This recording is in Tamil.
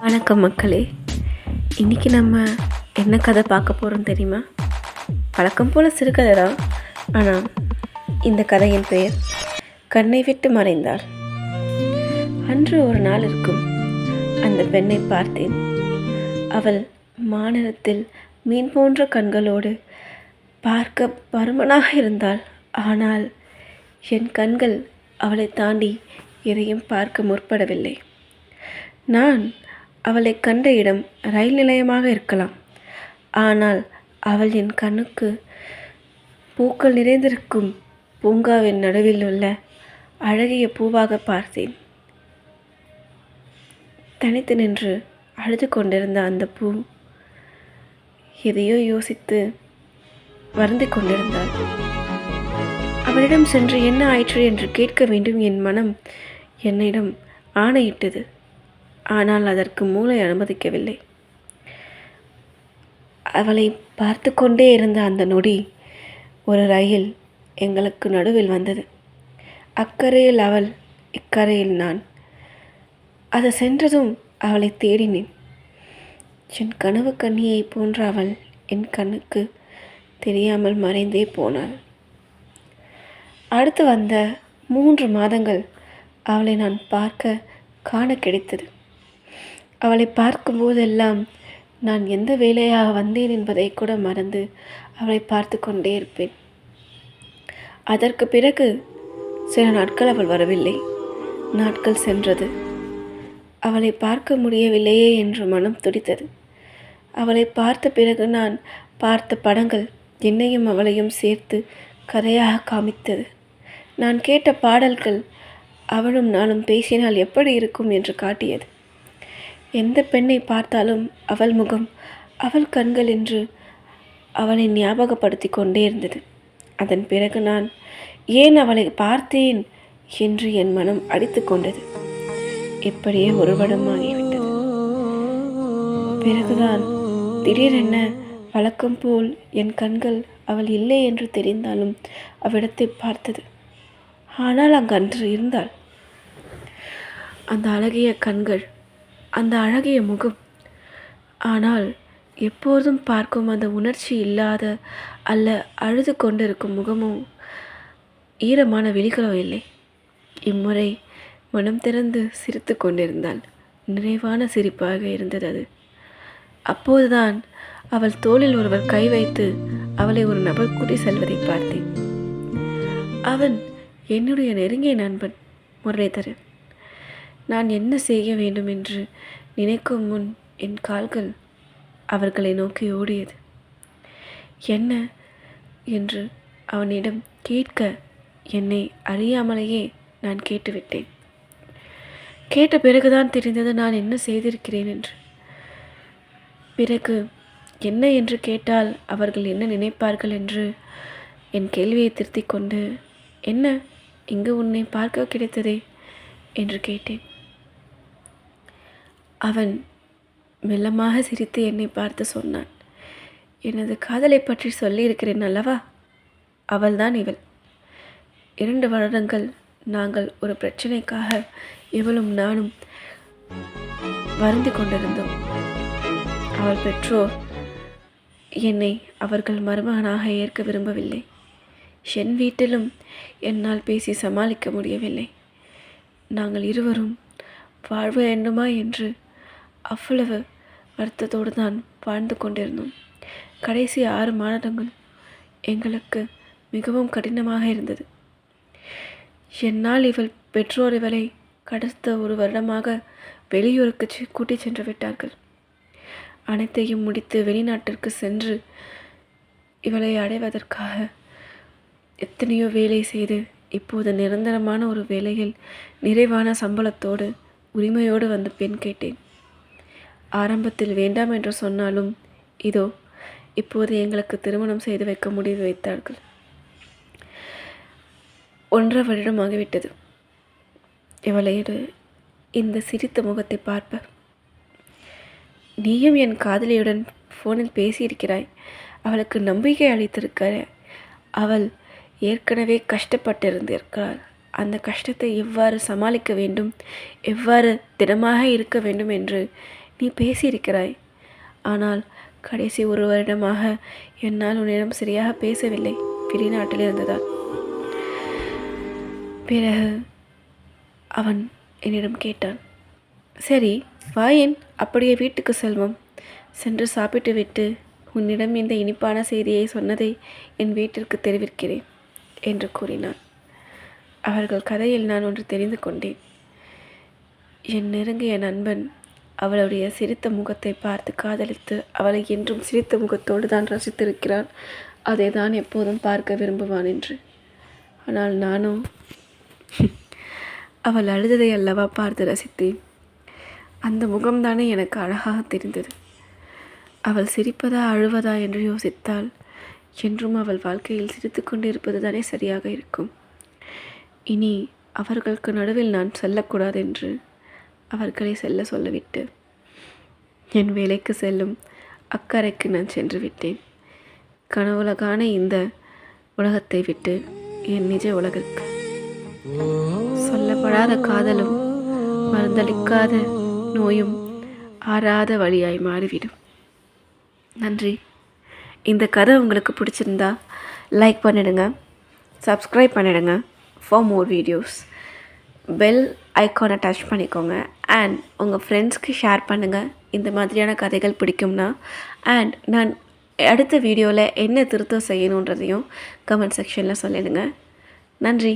வணக்கம் மக்களே. இன்றைக்கி நம்ம என்ன கதை பார்க்க போகிறோம் தெரியுமா? வழக்கம் போல் சிறுகதை தான். ஆனால் இந்த கதையின் பெயர் கண்ணை விட்டு மறைந்தாள். அன்று ஒரு நாள் இருக்கும். அந்த பெண்ணை பார்த்தேன். அவள் மாநிலத்தில் மீன் போன்ற கண்களோடு பார்க்க பருமனாக இருந்தாள். ஆனால் என் கண்கள் அவளை தாண்டி எதையும் பார்க்க முற்படவில்லை. நான் அவளை கண்ட இடம் ரயில் நிலையமாக இருக்கலாம். ஆனால் அவள் என் கண்ணுக்கு பூக்கள் நிறைந்திருக்கும் பூங்காவின் நடுவில் உள்ள அழகிய பூவாக பார்த்தேன். தனித்து நின்று அழுது கொண்டிருந்த அந்த பூ எதையோ யோசித்து வருந்தி கொண்டிருந்தாள். அவளிடம் சென்று என்ன ஆயிற்று என்று கேட்க வேண்டும் என் மனம் என்னிடம் ஆணையிட்டது. ஆனால் அதற்கு மூளை அனுமதிக்கவில்லை. அவளை பார்த்து கொண்டே இருந்த அந்த நொடி ஒரு ரயில் எங்களுக்கு நடுவில் வந்தது. அக்கறையில் அவள், இக்கரையில் நான். அது சென்றதும் அவளை தேடினேன். என் கனவு கன்னியை போன்ற அவள் என் கண்ணுக்கு தெரியாமல் மறைந்தே போனாள். அடுத்து வந்த 3 மாதங்கள் அவளை நான் பார்க்க காண கிடைத்தது. அவளை பார்க்கும்போதெல்லாம் நான் எந்த வேலையாக வந்தேன் என்பதை கூட மறந்து அவளை பார்த்து கொண்டே இருப்பேன். அதற்கு பிறகு சில நாட்கள் அவள் வரவில்லை. நாட்கள் சென்றது. அவளை பார்க்க முடியவில்லையே என்று மனம் துடித்தது. அவளை பார்த்த பிறகு நான் பார்த்த படங்கள் என்னையும் அவளையும் சேர்த்து கதையாக காமித்தது. நான் கேட்ட பாடல்கள் அவளும் நானும் பேசினால் எப்படி இருக்கும் என்று காட்டியது. எந்த பெண்ணை பார்த்தாலும் அவள் முகம், அவள் கண்கள் என்று அவளை ஞாபகப்படுத்தி கொண்டே இருந்தது. அதன் பிறகு நான் ஏன் அவளை பார்த்தேன் என்று என் மனம் அடித்து கொண்டது. இப்படியே 1 வருடமாகிவிட்டது. பிறகுதான் திடீரென வழக்கம் போல் என் கண்கள் அவள் இல்லை என்று தெரிந்தாலும் அவ்விடத்தை பார்த்தது. ஆனால் அன்று இருந்தாள். அந்த அழகிய கண்கள், அந்த அழகிய முகம். ஆனால் எப்போதும் பார்க்கும் அந்த உணர்ச்சி இல்லாத அல்ல அழுது கொண்டிருக்கும் முகமும் ஈரமான விழிகளோ இல்லை. இம்முறை மனம் திறந்து சிரித்து கொண்டிருந்தாள். நிறைவான சிரிப்பாக இருந்தது அது. அப்போதுதான் அவள் தோளில் ஒருவர் கை வைத்து அவளை ஒரு நபர் கூட்டி செல்வதை பார்த்தேன். அவன் என்னுடைய நெருங்கிய நண்பன் முரளிதரன். நான் என்ன செய்ய வேண்டும் என்று நினைக்கும் முன் என் கால்கள் அவர்களை நோக்கி ஓடியது. என்ன என்று அவனிடம் கேட்க என்னை அறியாமலேயே நான் கேட்டுவிட்டேன். கேட்ட பிறகுதான் தெரிந்தது நான் என்ன செய்திருக்கிறேன் என்று. பிறகு என்ன என்று கேட்டால் அவர்கள் என்ன நினைப்பார்கள் என்று என் கேள்வியை திருத்திக் கொண்டு, என்ன இங்கு உன்னை பார்க்க கிடைத்ததே என்று கேட்டேன். அவன் மெல்லமாக சிரித்து என்னை பார்த்து சொன்னான், எனது காதலை பற்றி சொல்லியிருக்கிறேன் அல்லவா, அவள்தான் இவள். 2 வருடங்கள் நாங்கள் ஒரு பிரச்சனைக்காக இவளும் நானும் வருந்தி கொண்டிருந்தோம். அவள் பெற்றோர் என்னை அவர்கள் மருமகனாக ஏற்க விரும்பவில்லை. என் வீட்டிலும் என்னால் பேசி சமாளிக்க முடியவில்லை. நாங்கள் இருவரும் வாழ்வு வேண்டுமா என்று அவ்வளவு வருத்தத்தோடு தான் வாழ்ந்து கொண்டிருந்தோம். கடைசி 6 மாதங்கள் எங்களுக்கு மிகவும் கடினமாக இருந்தது. என்னால் இவள் பெற்றோர் இவளை கடந்த 1 வருடமாக வெளியூருக்கு கூட்டி சென்று விட்டார்கள். அனைத்தையும் முடித்து வெளிநாட்டிற்கு சென்று இவளை அடைவதற்காக எத்தனையோ வேலை செய்து இப்போது நிரந்தரமான ஒரு வேலையில் நிறைவான சம்பளத்தோடு உரிமையோடு வந்து பெண் கேட்டேன். ஆரம்பத்தில் வேண்டாம் என்று சொன்னாலும் இதோ இப்போது எங்களுக்கு திருமணம் செய்து வைக்க முடிவு வைத்தார்கள். 1.5 வருடமாகிவிட்டது. இவளையோடு இந்த சிரித்த முகத்தை பார்ப்ப. நீயும் என் காதலியுடன் ஃபோனில் பேசியிருக்கிறாய். அவளுக்கு நம்பிக்கை அளித்திருக்கிற. அவள் ஏற்கனவே கஷ்டப்பட்டிருந்திருக்கிறாள். அந்த கஷ்டத்தை எவ்வாறு சமாளிக்க வேண்டும், எவ்வாறு திடமாக இருக்க வேண்டும் என்று நீ பேசியிருக்கிறாய். ஆனால் கடைசி 1 வருடமாக என்னால் உன்னிடம் சரியாக பேசவில்லை, வெளிநாட்டில் இருந்ததால். பிறகு அவன் என்னிடம் கேட்டான், சரி வாயேன், அப்படியே வீட்டுக்கு செல்வோம். சென்று சாப்பிட்டு விட்டு உன்னிடம் இந்த இனிப்பான செய்தியை சொன்னதை என் வீட்டிற்கு தெரிவிக்கிறேன் என்று கூறினான். அவர்கள் கதையில் நான் ஒன்று தெரிந்து கொண்டேன். என் நெருங்கிய நண்பன் அவளுடைய சிரித்த முகத்தை பார்த்து காதலித்து அவளை என்றும் சிரித்த முகத்தோடு தான் ரசித்திருக்கிறான். அதை தான் எப்போதும் பார்க்க விரும்புவான் என்று. ஆனால் நானோ அவள் அழுததை அல்லவா பார்த்து ரசித்தேன். அந்த முகம்தானே எனக்கு அழகாக தெரிந்தது. அவள் சிரிப்பதா அழுவதா என்று யோசித்தால் என்றும் அவள் வாழ்க்கையில் சிரித்து கொண்டு இருப்பது தானே சரியாக இருக்கும். இனி அவர்களுக்கு நடுவில் நான் செல்லக்கூடாது என்று அவர்களை செல்ல சொல்லிவிட்டு என் வேலைக்கு செல்லும் அக்கறைக்கு நான் சென்று விட்டேன். கனவுலகான இந்த உலகத்தை விட்டு என் நிஜ உலகிற்கு. சொல்லப்படாத காதலும் மருந்தளிக்காத நோயும் ஆறாத வழியாய் மாறிவிடும். நன்றி. இந்த கதை உங்களுக்கு பிடிச்சிருந்தா லைக் பண்ணிடுங்க, சப்ஸ்கிரைப் பண்ணிடுங்க ஃபார் மோர் வீடியோஸ். பெல் ஐக்கானை டச் பண்ணிக்கோங்க அண்ட் உங்கள் ஃப்ரெண்ட்ஸ்க்கு ஷேர் பண்ணுங்கள் இந்த மாதிரியான கதைகள் பிடிக்கும்னா. அண்ட் நான் அடுத்த வீடியோவில் என்ன திருத்தம் செய்யணுன்றதையும் கமெண்ட் செக்ஷனில் சொல்லிடுங்க. நன்றி.